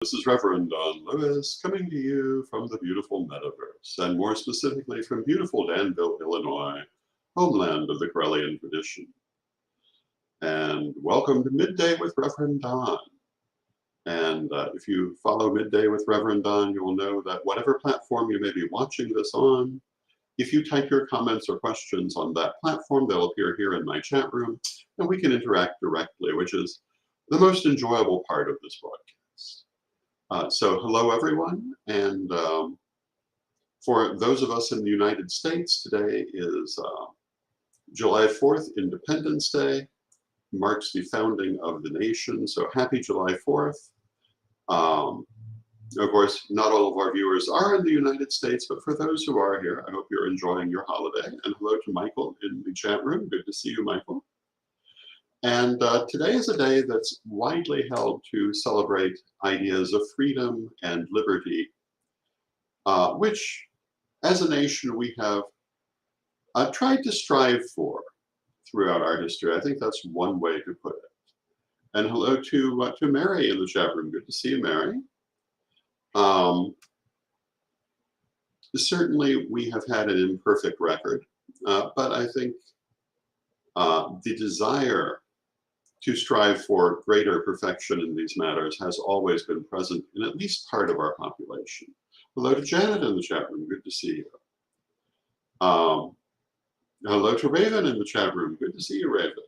This is Reverend Don Lewis coming to you from the beautiful metaverse, and more specifically from beautiful Danville, Illinois, homeland of the Corellian tradition. And welcome to Midday with Reverend Don. And if you follow Midday with Reverend Don, you will know that whatever platform you may be watching this on, if you type your comments or questions on that platform, they'll appear here in my chat room, and we can interact directly, which is the most enjoyable part of this broadcast. So hello, everyone. And for those of us in the United States, today is July 4th, Independence Day, marks the founding of the nation. So happy July 4th. Of course, not all of our viewers are in the United States, but for those who are here, I hope you're enjoying your holiday. And hello to Michael in the chat room. Good to see you, Michael. And today is a day that's widely held to celebrate ideas of freedom and liberty, which, as a nation, we have tried to strive for throughout our history. I think that's one way to put it. And hello to Mary in the chat room. Good to see you, Mary. Certainly, we have had an imperfect record, but I think the desire to strive for greater perfection in these matters has always been present in at least part of our population. Hello to Janet in the chat room. Good to see you. Hello to Raven in the chat room. Good to see you, Raven.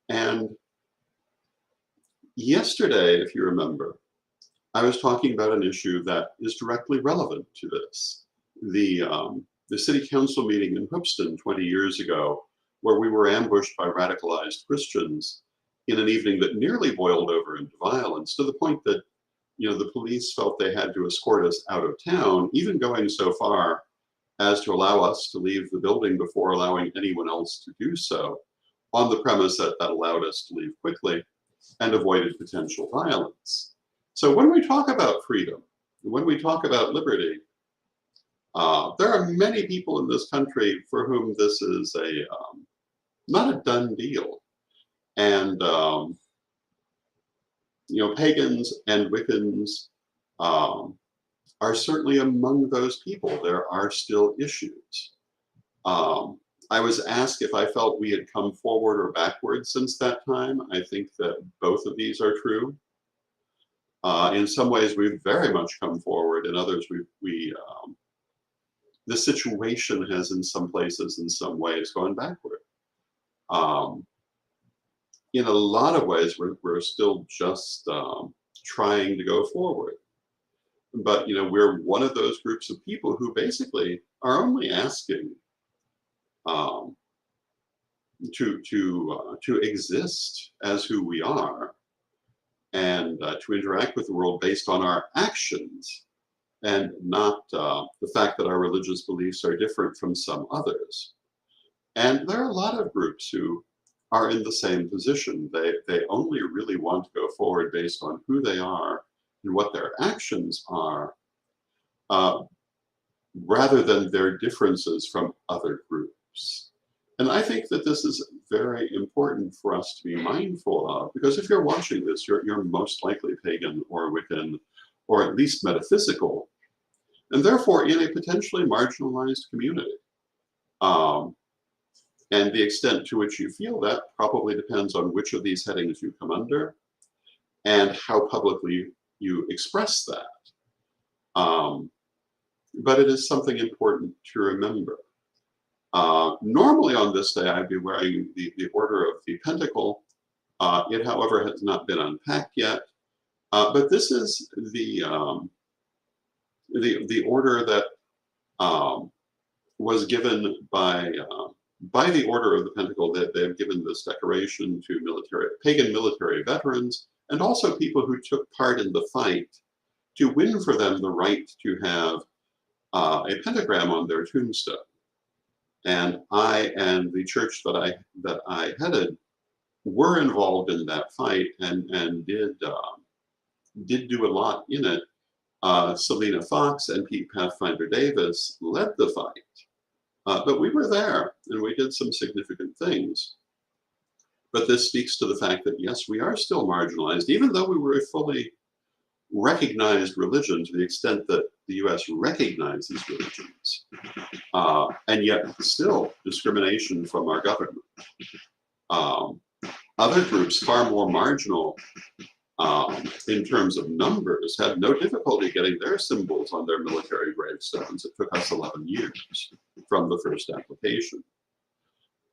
And yesterday, if you remember, I was talking about an issue that is directly relevant to this. The city council meeting in Hoopston 20 years ago, where we were ambushed by radicalized Christians in an evening that nearly boiled over into violence, to the point that, you know, the police felt they had to escort us out of town, even going so far as to allow us to leave the building before allowing anyone else to do so, on the premise that that allowed us to leave quickly and avoided potential violence. So when we talk about freedom, when we talk about liberty, there are many people in this country for whom this is not a done deal. And, you know, pagans and Wiccans are certainly among those people. There are still issues. I was asked if I felt we had come forward or backward since that time. I think that both of these are true. In some ways, we've very much come forward. In others, the situation has, in some places, in some ways, gone backward. In a lot of ways, we're still just trying to go forward. But, you know, we're one of those groups of people who basically are only asking to exist as who we are, and to interact with the world based on our actions, and not the fact that our religious beliefs are different from some others. And there are a lot of groups who are in the same position. They only really want to go forward based on who they are and what their actions are, rather than their differences from other groups. And I think that this is very important for us to be mindful of, because if you're watching this, you're most likely pagan or Wiccan, or at least metaphysical, and therefore in a potentially marginalized community. And the extent to which you feel that probably depends on which of these headings you come under and how publicly you express that. But it is something important to remember. Normally on this day, I'd be wearing the Order of the Pentacle. It, however, has not been unpacked yet. But this is the order that was given by the Order of the Pentacle. That they have given this decoration to pagan military veterans, and also people who took part in the fight, to win for them the right to have a pentagram on their tombstone. And I and the church that I headed were involved in that fight, and did do a lot in it. Selena Fox and Pete Pathfinder Davis led the fight, but we were there and we did some significant things. But this speaks to the fact that, yes, we are still marginalized, even though we were a fully recognized religion to the extent that the US recognizes religions, and yet still discrimination from our government. Other groups, far more marginal in terms of numbers, had no difficulty getting their symbols on their military gravestones. It took us 11 years from the first application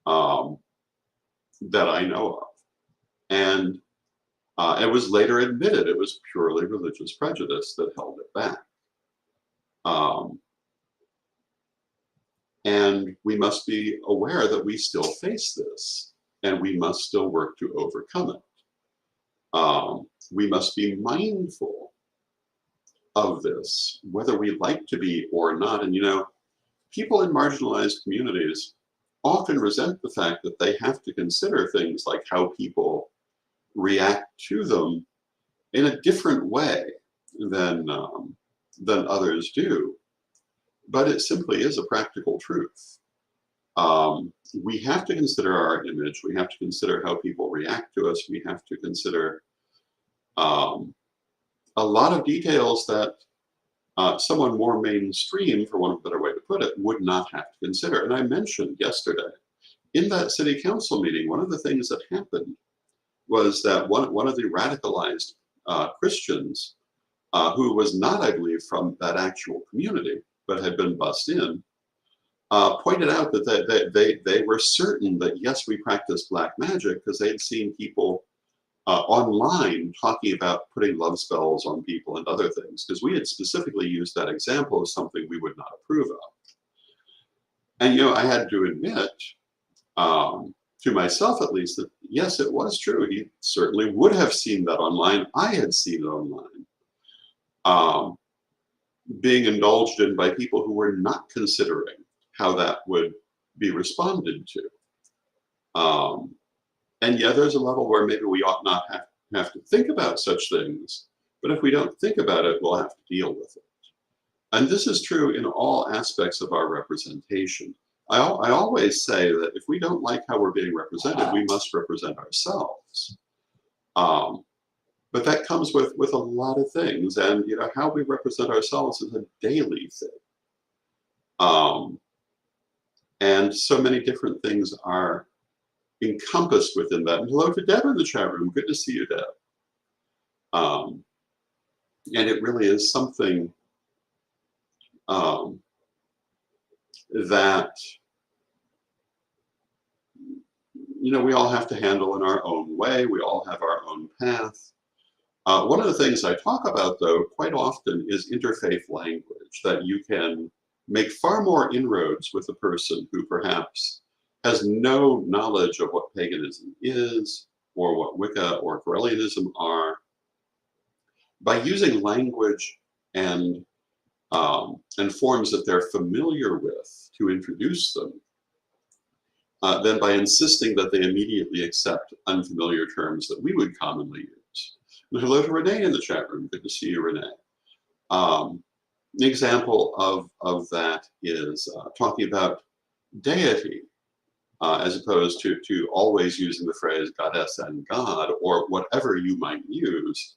that I know of. And it was later admitted it was purely religious prejudice that held it back. And we must be aware that we still face this, and we must still work to overcome it. We must be mindful of this, whether we like to be or not. And people in marginalized communities often resent the fact that they have to consider things like how people react to them in a different way than others do. But it simply is a practical truth. We have to consider our image. We have to consider how people react to us. We have to consider a lot of details that someone more mainstream, for want of a better way to put it, would not have to consider. And I mentioned yesterday, in that city council meeting, one of the things that happened was that one of the radicalized Christians, who was not, I believe, from that actual community, but had been bussed in, pointed out that they were certain that, yes, we practice black magic because they'd seen people online talking about putting love spells on people and other things, because we had specifically used that example as something we would not approve of. And, I had to admit, to myself at least, that yes, it was true. He certainly would have seen that online. I had seen it online, being indulged in by people who were not considering how that would be responded to. And yeah, there's a level where maybe we ought not have to think about such things, but if we don't think about it, we'll have to deal with it. And this is true in all aspects of our representation. I always say that if we don't like how we're being represented, we must represent ourselves. But that comes with a lot of things, and how we represent ourselves is a daily thing. And so many different things are encompassed within that. And hello to Deb in the chat room. Good to see you, Deb. And it really is something that we all have to handle in our own way. We all have our own path. One of the things I talk about, though, quite often is interfaith language, that you can make far more inroads with a person who perhaps has no knowledge of what paganism is, or what Wicca or Correllianism are, by using language and forms that they're familiar with to introduce them, than by insisting that they immediately accept unfamiliar terms that we would commonly use. And hello to Renee in the chat room. Good to see you, Renee. An example of that is talking about deity, as opposed to always using the phrase goddess and God, or whatever you might use,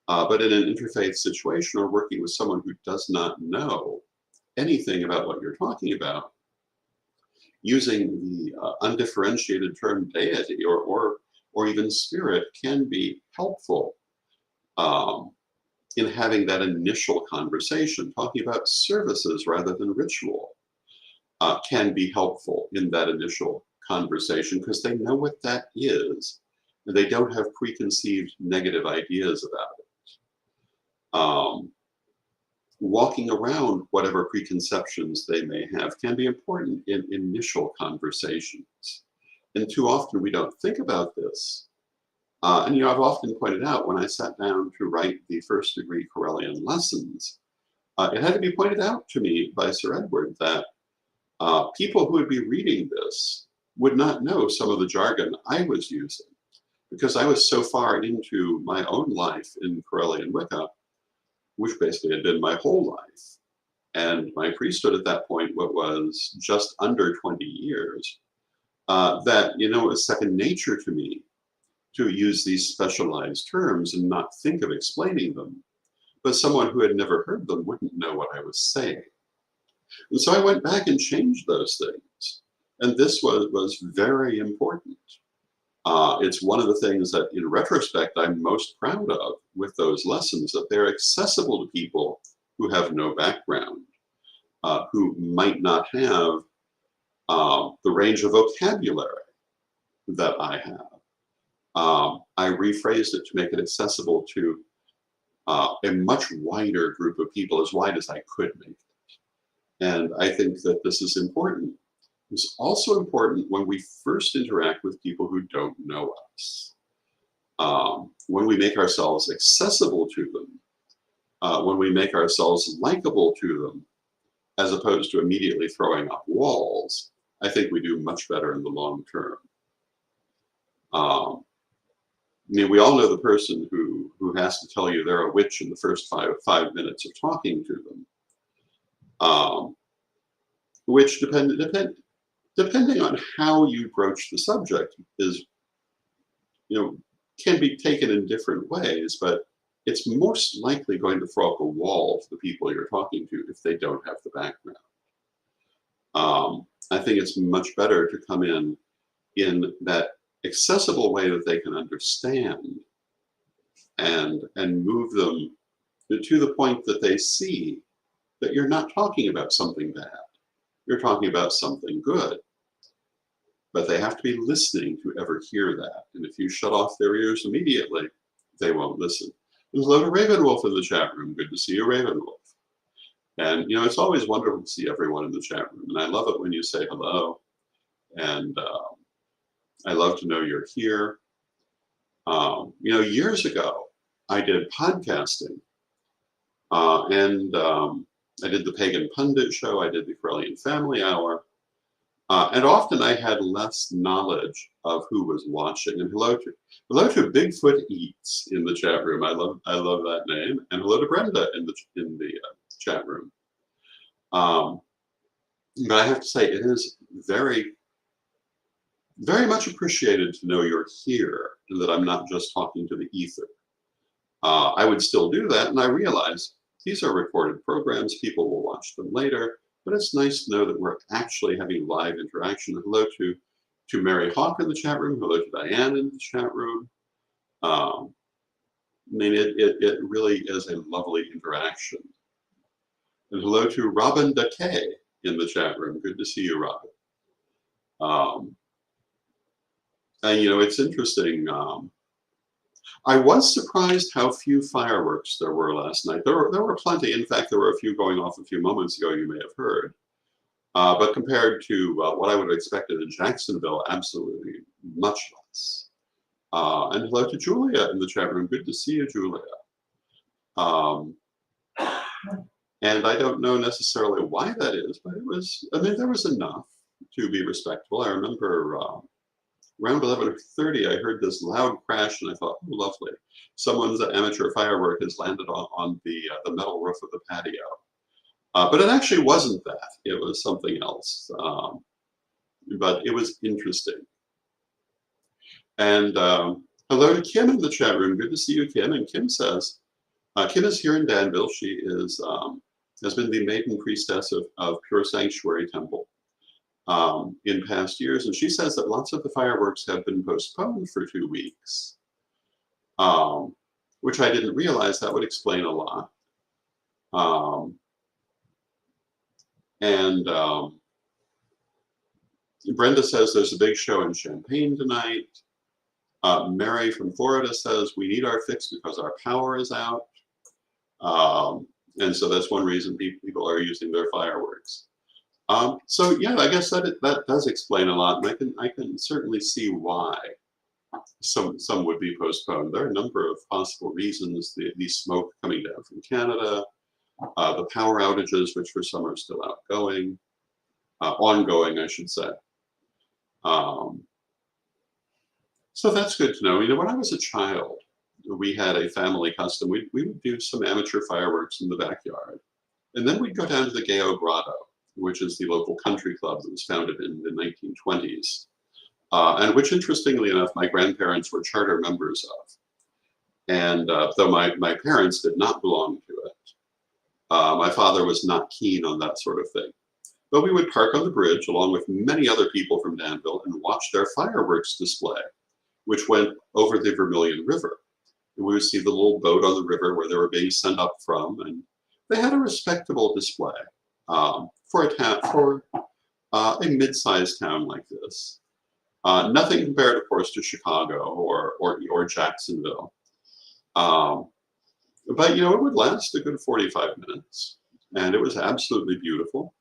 but in an interfaith situation or working with someone who does not know anything about what you're talking about, using the undifferentiated term deity or even spirit can be helpful in having that initial conversation. Talking about services rather than ritual can be helpful in that initial conversation, because they know what that is, and they don't have preconceived negative ideas about it. Walking around whatever preconceptions they may have can be important in initial conversations. And too often we don't think about this. And I've often pointed out, when I sat down to write the first degree Correllian lessons, it had to be pointed out to me by Sir Edward that people who would be reading this would not know some of the jargon I was using, because I was so far into my own life in Correllian Wicca, which basically had been my whole life. And my priesthood at that point was just under 20 years, that, it was second nature to me to use these specialized terms and not think of explaining them. but someone who had never heard them wouldn't know what I was saying. And so I went back and changed those things. And this was very important. It's one of the things that, in retrospect, I'm most proud of with those lessons, that they're accessible to people who have no background, who might not have the range of vocabulary that I have. I rephrased it to make it accessible to a much wider group of people, as wide as I could make it. And I think that this is important. It's also important when we first interact with people who don't know us. When we make ourselves accessible to them, when we make ourselves likable to them, as opposed to immediately throwing up walls, I think we do much better in the long term. I mean, we all know the person who has to tell you they're a witch in the first five minutes of talking to them, which depending on how you broach the subject is, can be taken in different ways, but it's most likely going to throw up a wall to the people you're talking to if they don't have the background. I think it's much better to come in that accessible way that they can understand, and move them to the point that they see that you're not talking about something bad. You're talking about something good. But they have to be listening to ever hear that. And if you shut off their ears immediately, they won't listen. Hello to Ravenwolf in the chat room. Good to see you, Ravenwolf. And, it's always wonderful to see everyone in the chat room. And I love it when you say hello. And I love to know you're here. Years ago, I did podcasting. And I did the Pagan Pundit Show. I did the Corellian Family Hour. And often I had less knowledge of who was watching. And hello to Bigfoot Eats in the chat room. I love that name. And hello to Brenda in the chat room. But I have to say, it is very, very much appreciated to know you're here and that I'm not just talking to the ether. I would still do that, and I realize these are recorded programs. People will watch them later. But it's nice to know that we're actually having live interaction. Hello to Mary Hawk in the chat room. Hello to Diane in the chat room. I mean, it really is a lovely interaction. And hello to Robin Dakay in the chat room. Good to see you, Robin. And it's interesting. I was surprised how few fireworks there were last night. There were plenty. In fact, there were a few going off a few moments ago, you may have heard. But compared to what I would have expected in Jacksonville, absolutely much less. And hello to Julia in the chat room. Good to see you, Julia. And I don't know necessarily why that is, but there was enough to be respectful. I remember around 11:30, I heard this loud crash, and I thought, oh, lovely. Someone's amateur firework has landed on the metal roof of the patio. But it actually wasn't that. It was something else. But it was interesting. And hello to Kim in the chat room. Good to see you, Kim. And Kim says, Kim is here in Danville. She has been the maiden priestess of Pure Sanctuary Temple in past years, and she says that lots of the fireworks have been postponed for 2 weeks, which I didn't realize. That would explain a lot. And Brenda says there's a big show in Champaign tonight. Mary from Florida says we need our fix because our power is out. And so that's one reason people are using their fireworks. So yeah, I guess that does explain a lot, and I can certainly see why some would be postponed. There are a number of possible reasons: the smoke coming down from Canada, the power outages, which for some are still ongoing, I should say. So that's good to know. When I was a child, we had a family custom. We would do some amateur fireworks in the backyard, and then we'd go down to the Gao Grotto, which is the local country club that was founded in the 1920s, and which, interestingly enough, my grandparents were charter members of. And though my parents did not belong to My father was not keen on that sort of thing. But we would park on the bridge along with many other people from Danville and watch their fireworks display, which went over the Vermilion River. And we would see the little boat on the river where they were being sent up from, and they had a respectable display for a mid-sized town like this. Nothing compared, of course, to Chicago or Jacksonville. But it would last a good 45 minutes, and it was absolutely beautiful.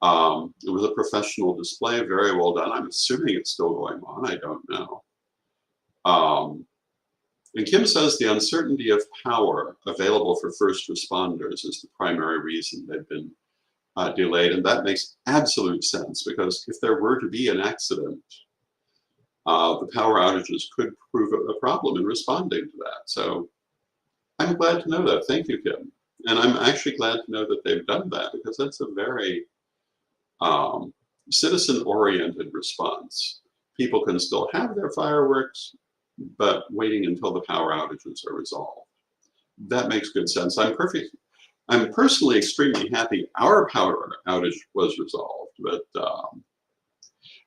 It was a professional display, very well done. I'm assuming it's still going on. I don't know. And Kim says the uncertainty of power available for first responders is the primary reason they've been delayed, and that makes absolute sense because if there were to be an accident, the power outages could prove a problem in responding to that. So I'm glad to know that. Thank you, Kim. And I'm actually glad to know that they've done that because that's a very citizen-oriented response. People can still have their fireworks, but waiting until the power outages are resolved. That makes good sense. I'm personally extremely happy our power outage was resolved, but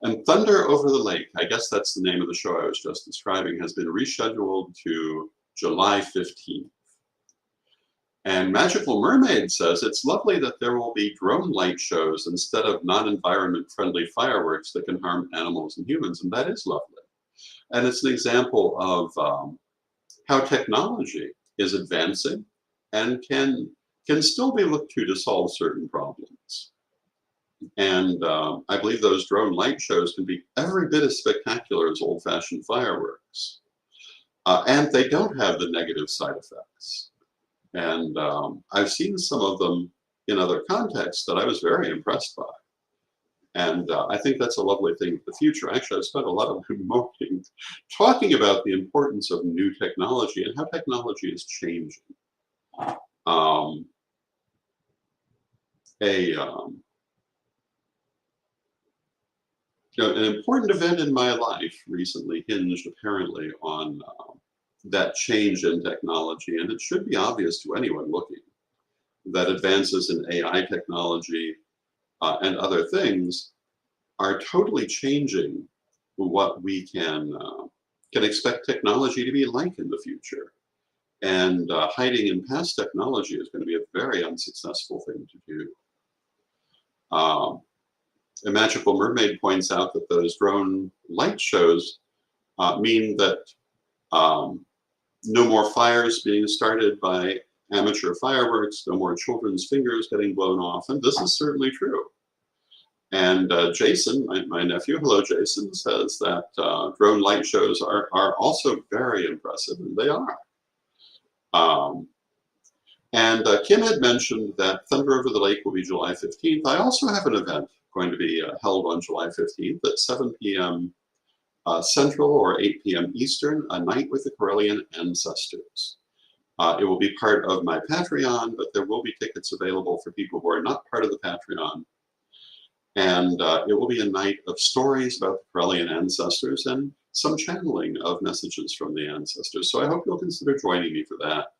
and Thunder Over the Lake, I guess that's the name of the show I was just describing, has been rescheduled to July 15th. And Magical Mermaid says it's lovely that there will be drone light shows instead of non-environment friendly fireworks that can harm animals and humans, and that is lovely. And it's an example of how technology is advancing and can still be looked to solve certain problems. And I believe those drone light shows can be every bit as spectacular as old-fashioned fireworks. And they don't have the negative side effects. And I've seen some of them in other contexts that I was very impressed by. And I think that's a lovely thing for the future. Actually, I've spent a lot of morning talking about the importance of new technology and how technology is changing. An important event in my life recently hinged apparently on that change in technology, and it should be obvious to anyone looking that advances in AI technology and other things are totally changing what we can expect technology to be like in the future. And hiding in past technology is going to be a very unsuccessful thing to do. A Magical Mermaid points out that those drone light shows mean that no more fires being started by amateur fireworks, no more children's fingers getting blown off, and this is certainly true. And Jason, my nephew, hello Jason, says that drone light shows are also very impressive, and they are. And Kim had mentioned that Thunder Over the Lake will be July 15th. I also have an event going to be held on July 15th at 7 p.m. Central or 8 p.m. Eastern, A Night with the Corellian Ancestors. It will be part of my Patreon, but there will be tickets available for people who are not part of the Patreon. And it will be a night of stories about the Corellian ancestors and some channeling of messages from the ancestors. So I hope you'll consider joining me for that.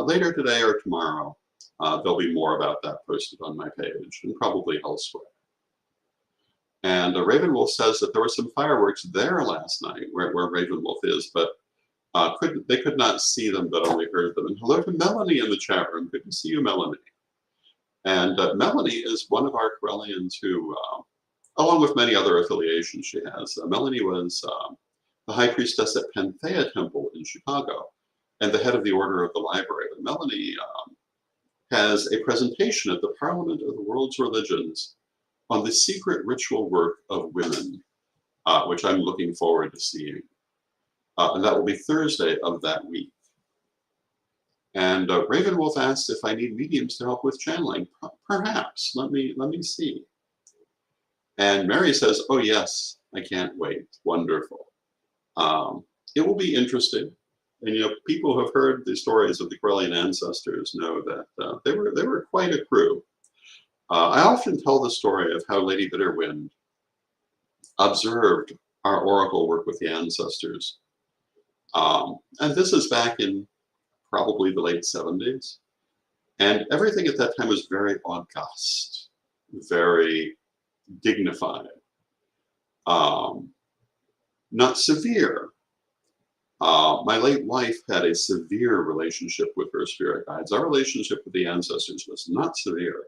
Later today or tomorrow, there'll be more about that posted on my page and probably elsewhere. And Ravenwolf says that there were some fireworks there last night where Ravenwolf is, but they could not see them, but only heard them. And hello to Melanie in the chat room. Good to see you, Melanie. And Melanie is one of our Corellians who, along with many other affiliations she has, Melanie was the High Priestess at Panthea Temple in Chicago and the head of the Order of the Library. But Melanie has a presentation at the Parliament of the World's Religions on the secret ritual work of women, which I'm looking forward to seeing. And that will be Thursday of that week. And Ravenwolf asks if I need mediums to help with channeling. Perhaps. Let me see. And Mary says, oh yes, I can't wait. Wonderful. It will be interesting. And people who have heard the stories of the Corellian ancestors know that they were quite a crew. I often tell the story of how Lady Bitterwind observed our oracle work with the ancestors. And this is back in probably the late 70s. And everything at that time was very august, very dignified, um, not severe. My late wife had a severe relationship with her spirit guides. Our relationship with the ancestors was not severe,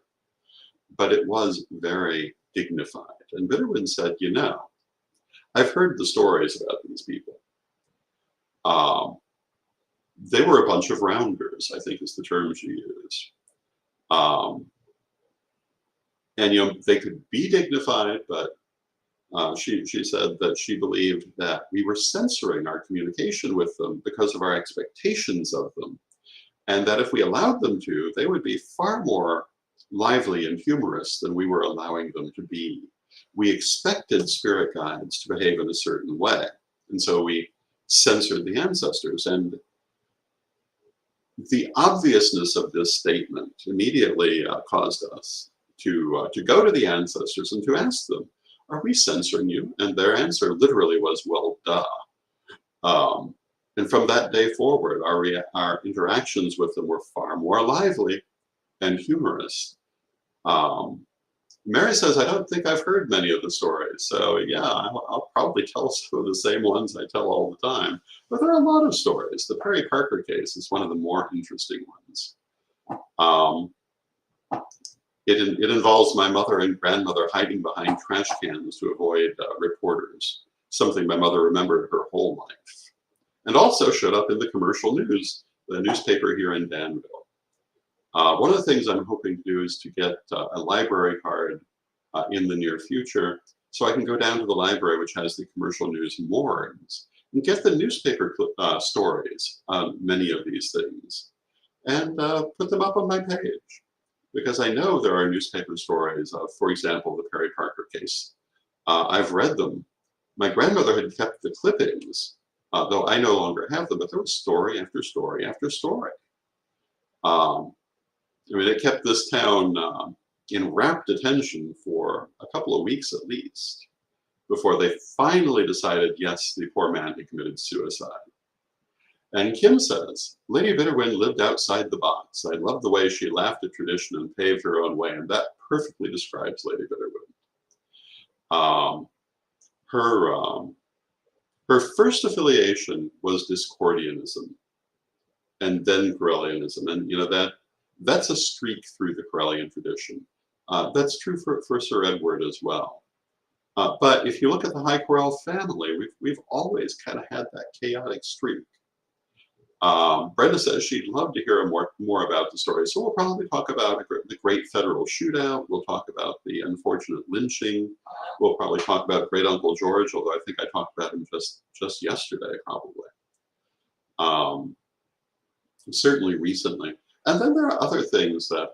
but it was very dignified. And Bitterwind said, you know, I've heard the stories about these people. Um, they were a bunch of rounders, I think is the term she used. Um, and, you know, they could be dignified, but she said that she believed that we were censoring our communication with them because of our expectations of them. And that if we allowed them to, they would be far more lively and humorous than we were allowing them to be. We expected spirit guides to behave in a certain way. And so we censored the ancestors. And the obviousness of this statement immediately caused us to go to the ancestors and to ask them, are we censoring you? And their answer literally was, well, duh. Um, and from that day forward, our interactions with them were far more lively and humorous. Um, Mary says, I don't think I've heard many of the stories. So yeah, I'll probably tell some of the same ones I tell all the time. But there are a lot of stories. The Perry Parker case is one of the more interesting ones. Um, it involves my mother and grandmother hiding behind trash cans to avoid reporters, something my mother remembered her whole life. And also showed up in the commercial news, the newspaper here in Danville. One of the things I'm hoping to do is to get a library card in the near future, so I can go down to the library, which has the commercial news morgues, and get the newspaper stories on many of these things, and put them up on my page. Because I know there are newspaper stories of, for example, the Perry Parker case. I've read them. My grandmother had kept the clippings, though I no longer have them, but there was story after story after story. I mean, it kept this town in rapt attention for a couple of weeks at least, before they finally decided, yes, the poor man had committed suicide. And Kim says, Lady Bitterwind lived outside the box. I love the way she laughed at tradition and paved her own way, and that perfectly describes Lady Bitterwind. Her first affiliation was Discordianism, and then Corellianism, and you know that's a streak through the Corellian tradition. That's true for Sir Edward as well. But if you look at the High Corel family, we've always kind of had that chaotic streak. Brenda says she'd love to hear more about the story. So we'll probably talk about the Great Federal Shootout. We'll talk about the unfortunate lynching. We'll probably talk about Great Uncle George, although I think I talked about him just yesterday, probably. Certainly recently. And then there are other things that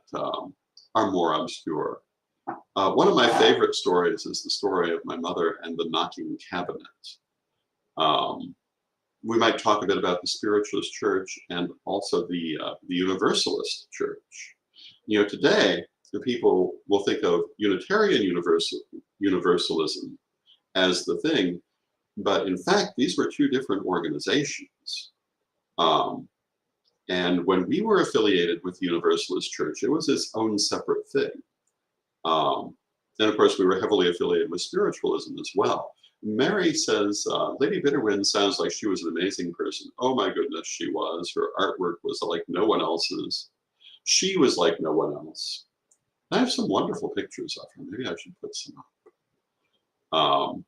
are more obscure. One of my favorite stories is the story of my mother and the knocking cabinet. We might talk a bit about the Spiritualist Church and also the Universalist Church. You know, today, the people will think of Unitarian Universalism as the thing, but in fact, these were two different organizations. And when we were affiliated with the Universalist Church, it was its own separate thing. And of course, we were heavily affiliated with spiritualism as well. Mary says, Lady Bitterwind sounds like she was an amazing person. Oh my goodness, she was. Her artwork was like no one else's. She was like no one else. I have some wonderful pictures of her. Maybe I should put some up.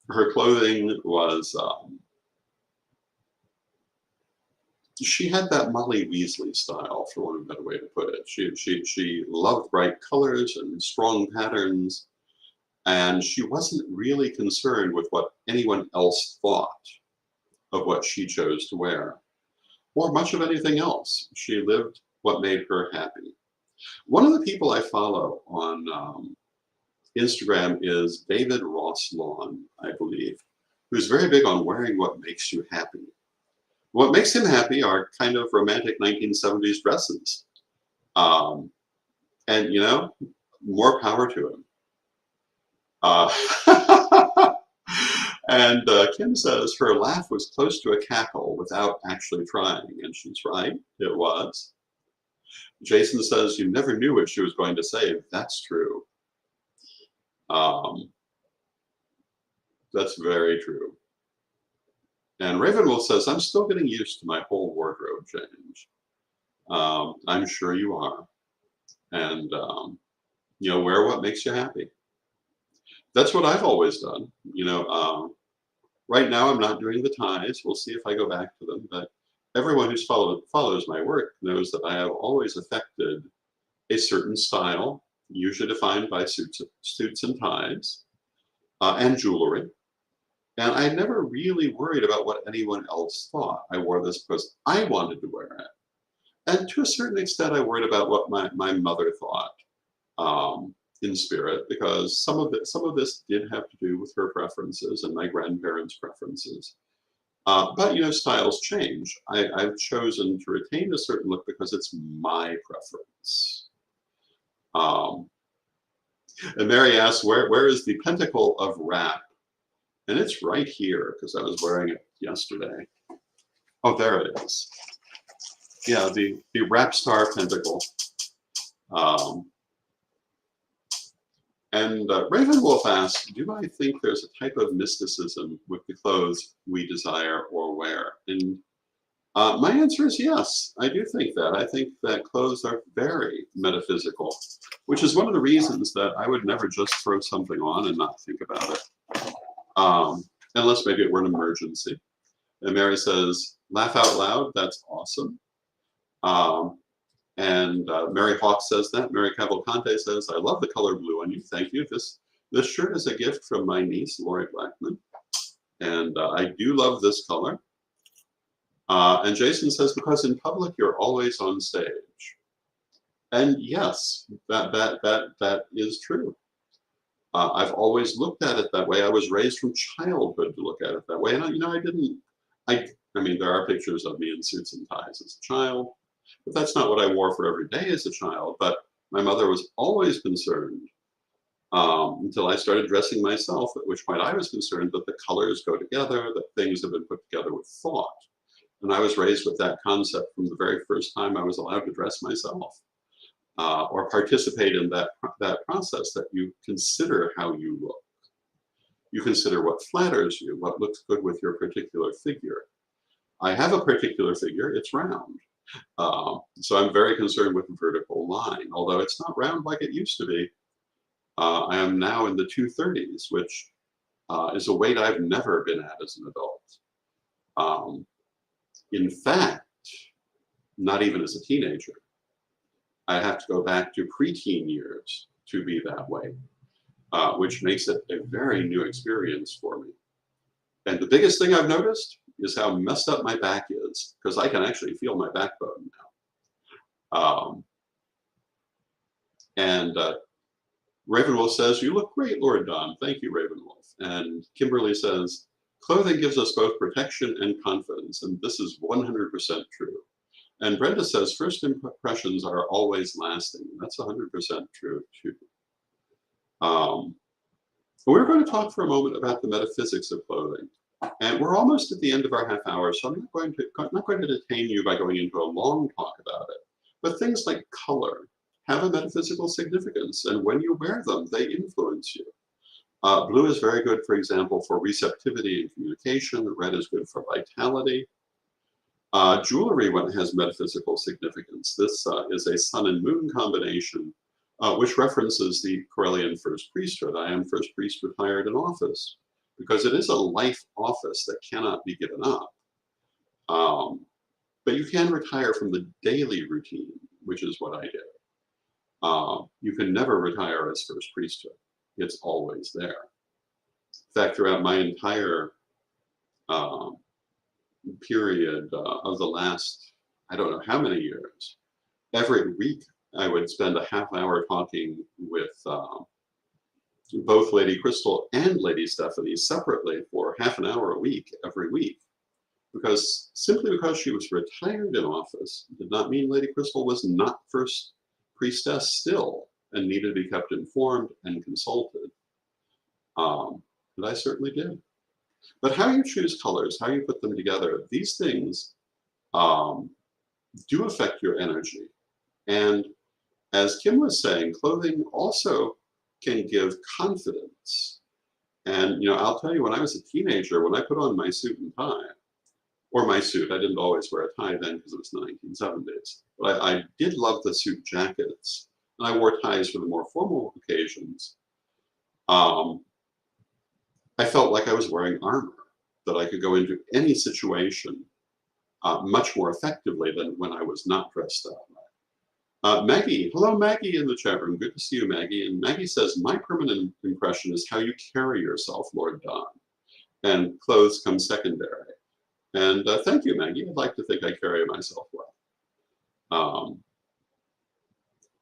Her clothing was, she had that Molly Weasley style, for want of a better way to put it. She loved bright colors and strong patterns. And she wasn't really concerned with what anyone else thought of what she chose to wear, or much of anything else. She lived what made her happy. One of the people I follow on Instagram is David Ross Lawn, I believe, who's very big on wearing what makes you happy. What makes him happy are kind of romantic 1970s dresses. And, you know, more power to him. And Kim says her laugh was close to a cackle without actually trying, and she's right, it was. Jason says, you never knew what she was going to say. That's true. That's very true. And Ravenwolf says, I'm still getting used to my whole wardrobe change. I'm sure you are. And, wear what makes you happy. That's what I've always done. Right now I'm not doing the ties. We'll see if I go back to them. But everyone who's follows my work knows that I have always affected a certain style, usually defined by suits and ties, and jewelry. And I never really worried about what anyone else thought. I wore this because I wanted to wear it. And to a certain extent, I worried about what my mother thought in spirit, because some of this did have to do with her preferences and my grandparents' preferences. But styles change. I've chosen to retain a certain look because it's my preference. And Mary asks, where is the pentacle of wrap? And it's right here, because I was wearing it yesterday. Oh, there it is. Yeah, the wrap star pentacle. And Ravenwolf asks, do I think there's a type of mysticism with the clothes we desire or wear? And my answer is yes, I do think that. I think that clothes are very metaphysical, which is one of the reasons that I would never just throw something on and not think about it. Unless maybe it were an emergency. And Mary says, laugh out loud, that's awesome. And Mary Hawk says that. Mary Cavalcante says, I love the color blue on you. Thank you. This shirt is a gift from my niece, Lori Blackman. And I do love this color. And Jason says, because in public, you're always on stage. And yes, that is true. I've always looked at it that way. I was raised from childhood to look at it that way. And I mean, there are pictures of me in suits and ties as a child, but that's not what I wore for every day as a child. But my mother was always concerned, until I started dressing myself, at which point I was concerned that the colors go together, that things have been put together with thought. And I was raised with that concept from the very first time I was allowed to dress myself. Or participate in that process, that you consider how you look. You consider what flatters you, what looks good with your particular figure. I have a particular figure, it's round. So I'm very concerned with vertical line, although it's not round like it used to be. I am now in the 230s, which is a weight I've never been at as an adult. In fact, not even as a teenager. I have to go back to preteen years to be that way, which makes it a very new experience for me. And the biggest thing I've noticed is how messed up my back is, because I can actually feel my backbone now. Ravenwolf says, you look great, Lord Don. Thank you, Ravenwolf. And Kimberly says, clothing gives us both protection and confidence, and this is 100% true. And Brenda says, first impressions are always lasting. That's 100% true, too. We're going to talk for a moment about the metaphysics of clothing. And we're almost at the end of our half hour, so I'm not going to detain you by going into a long talk about it. But things like color have a metaphysical significance, and when you wear them, they influence you. Blue is very good, for example, for receptivity and communication. Red is good for vitality. Jewelry, when it has metaphysical significance, this is a sun and moon combination, which references the Corellian first priesthood. I am first priest retired in office, because it is a life office that cannot be given up. But you can retire from the daily routine, which is what I did. You can never retire as first priesthood. It's always there. In fact, throughout my entire period of the last, I don't know how many years, every week I would spend a half hour talking with both Lady Crystal and Lady Stephanie separately for half an hour a week, every week. Because simply because she was retired in office did not mean Lady Crystal was not first priestess still and needed to be kept informed and consulted. And I certainly did. But how you choose colors, how you put them together, these things do affect your energy. And as Kim was saying, clothing also can give confidence. And, I'll tell you, when I was a teenager, when I put on my suit and tie, or my suit, I didn't always wear a tie then because it was the 1970s, but I did love the suit jackets. And I wore ties for the more formal occasions. I felt like I was wearing armor, that I could go into any situation much more effectively than when I was not dressed that way. Maggie, hello Maggie in the chat room. Good to see you, Maggie. And Maggie says, my permanent impression is how you carry yourself, Lord Don. And clothes come secondary. And thank you, Maggie. I'd like to think I carry myself well.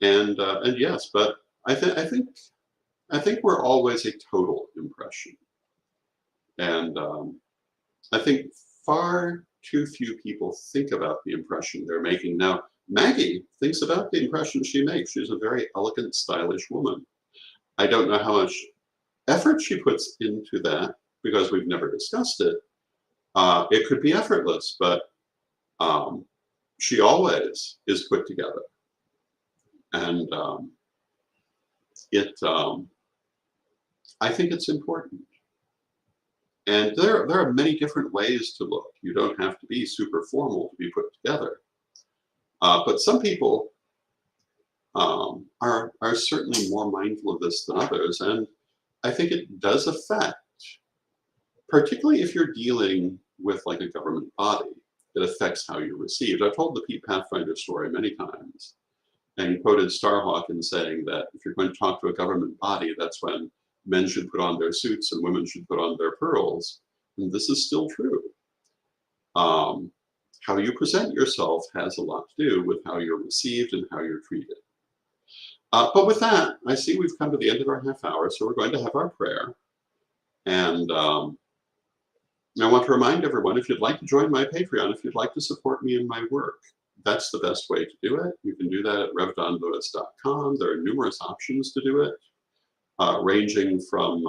And yes, but I think we're always a total impression. And I think far too few people think about the impression they're making. Now, Maggie thinks about the impression she makes. She's a very elegant, stylish woman. I don't know how much effort she puts into that because we've never discussed it. It could be effortless, but she always is put together. And I think it's important. And there are many different ways to look. You don't have to be super formal to be put together. But some people are certainly more mindful of this than others. And I think it does affect, particularly if you're dealing with like a government body, it affects how you're received. I've told the Pete Pathfinder story many times and quoted Starhawk in saying that if you're going to talk to a government body, that's when men should put on their suits and women should put on their pearls. And this is still true. How you present yourself has a lot to do with how you're received and how you're treated. But with that, I see we've come to the end of our half hour, so we're going to have our prayer. And I want to remind everyone, if you'd like to join my Patreon, if you'd like to support me in my work, that's the best way to do it. You can do that at revdonlewis.com. There are numerous options to do it, ranging from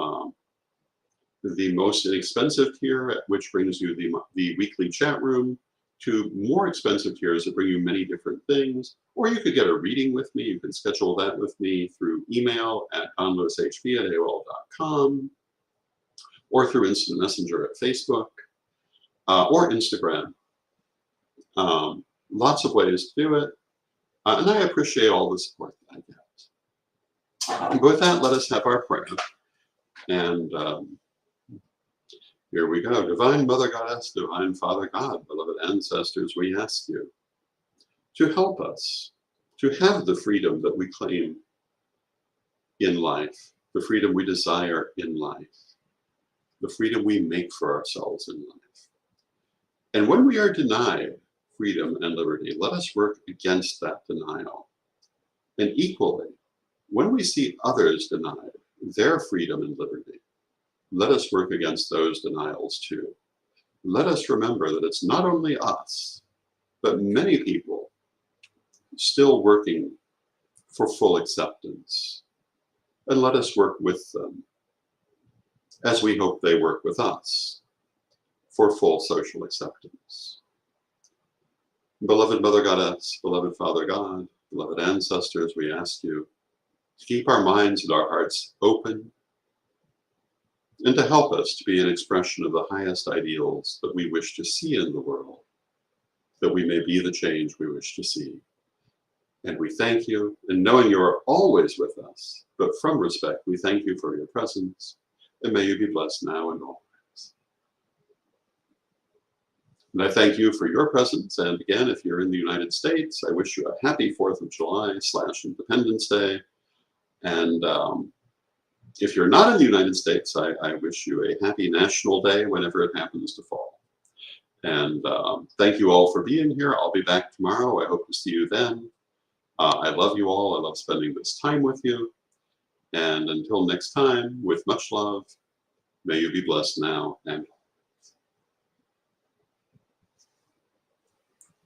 the most inexpensive tier, which brings you the weekly chat room, to more expensive tiers that bring you many different things. Or you could get a reading with me. You can schedule that with me through email at donlewishp@aol.com, or through Instant Messenger at Facebook, or Instagram. Lots of ways to do it. And I appreciate all the support that I get. And with that, let us have our prayer. And here we go. Divine Mother Goddess, Divine Father God, beloved ancestors, we ask you to help us to have the freedom that we claim in life, the freedom we desire in life, the freedom we make for ourselves in life. And when we are denied freedom and liberty, let us work against that denial. And equally, when we see others denied their freedom and liberty, let us work against those denials too. Let us remember that it's not only us, but many people still working for full acceptance. And let us work with them, as we hope they work with us, for full social acceptance. Beloved Mother Goddess, beloved Father God, beloved ancestors, we ask you to keep our minds and our hearts open, and to help us to be an expression of the highest ideals that we wish to see in the world, that we may be the change we wish to see. And we thank you, and knowing you are always with us, but from respect, we thank you for your presence, and may you be blessed now and always. And I thank you for your presence, and again, if you're in the United States, I wish you a happy 4th of July / Independence Day. And if you're not in the United States, I wish you a happy National Day whenever it happens to fall. And thank you all for being here. I'll be back tomorrow. I hope to see you then. I love you all. I love spending this time with you. And until next time, with much love, may you be blessed now and